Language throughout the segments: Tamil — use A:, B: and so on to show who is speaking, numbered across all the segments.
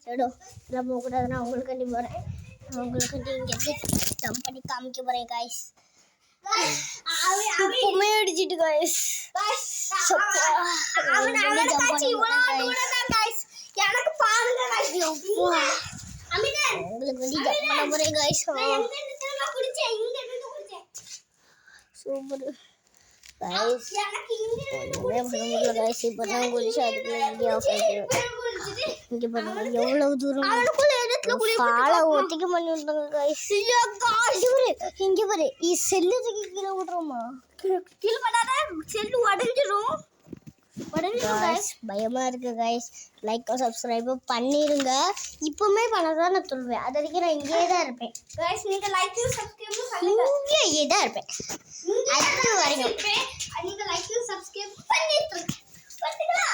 A: சரி இதெல்லாம் போகக்கூடாது. நான் உங்களுக்காண்டி போகிறேன். நான் உங்களுக்காண்டி இங்கே ஜம்ப் பண்ணி காமிக்க போகிறேன் காய்ஸ். இப்பவுமே அடிச்சிட்டு காய்ஸ். எனக்கு பாருங்க உங்களுக்கு வந்து ஜம்ப் பண்ண போகிறேன் காய்ஸ். சூப்பர் गाइस मैं பண்ணுங்க गाइस இப்பதான் குளிச்சு அதுக்கு வீடியோ போடுறேன். இங்க பாருங்க எவ்வளவு தூரம் காலை ஒத்திக்க பண்ணி விட்டாங்க गाइस. இங்க பாரு ಈ செல்லு தூக்கி கீழ விடுறோமா? கீழ படாத செல்லு உடைஞ்சிரும். गाइस பயமா இருக்கு गाइस. லைக் சப்ஸ்கிரைப் பண்ணிருங்க. இப்பவுமே பண்ணதா நான் சொல்வேன். அது வரைக்கும் நான் இங்கேயே தான் இருப்பேன். गाइस நீங்க லைக் சப்ஸ்கிரைப் பண்ணுங்க. இங்கேயே தான் இருப்பேன். அது வரைக்கும் நீங்க லைக் சப்ஸ்கிரைப் பண்ணிட்டு பாத்தீங்களா?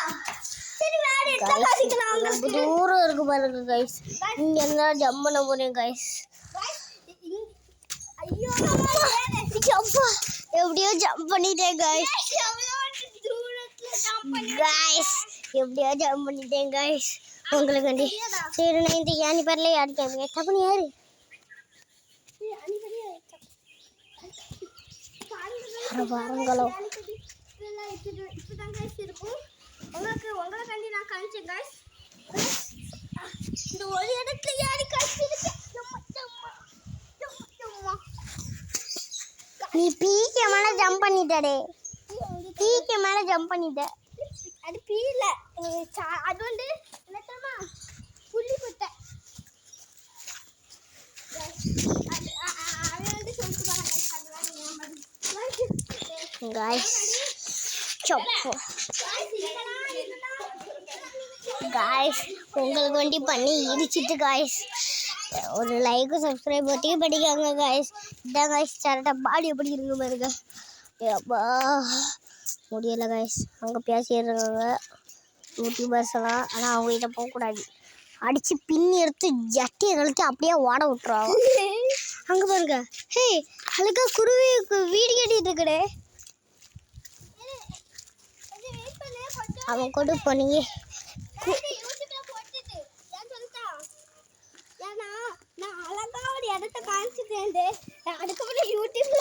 A: சரி வேற என்ன காசிக்கலாம் உங்களுக்கு தூரம் இருக்கு பாருங்க गाइस. இங்க என்ன ஜம்ப் பண்ண போறேன் गाइस. ஐயோ அப்பா எப்படியோ ஜம்ப் பண்ணிட்டேன் गाइस. गाइस எப்படியோ ஜம்ப் பண்ணிட்டேன் गाइस. உங்களுக்கு சரி நான் இந்த யானி பரல யாடிக்கேன் தப்பனி யாரு வாரங்களோ இப்பதான் गाइस இருக்கும். உங்களுக்காண்டி நான் காமிச்சேன் गाइस. இந்த ஒரு இடத்துல யாரி காமிச்சிருக்கு. நீ பீக்கு மேல ஜம்ப் பண்ணிட்டடே. பீக்கு மேல ஜம்ப் பண்ணிட்ட. அது பீல அது வந்து என்ன தெரியுமா புள்ளி குத்த गाइस चप्पो गाइस உங்களுக்கு வேண்டி பண்ணி இடிச்சிட்டு गाइस ஒரு லைக் சப்ஸ்கிரைப் பண்ணி படிக்காங்க गाइस. இதான் गाइस சரட்ட பாடி எப்படி இருக்கு பாருங்க. அப்பா முடியல गाइस. அங்க பேசிடுறாங்க யூடியூபர்ஸ் எல்லாம். ஆனால் அவங்ககிட்ட போகக்கூடாது. அடித்து பின்னி எடுத்து ஜட்டியை கழித்து அப்படியே ஓட விட்டுருவாங்க. அங்கே பாருங்க ஹே அழகா குருவி வீடு கட்டிட்டு இருக்கடே. அவன் கொடு பண்ணி நான் அழகா ஒரு இடத்த காமிச்சிட்டேன். அதுக்கப்புறம் யூடியூப்ல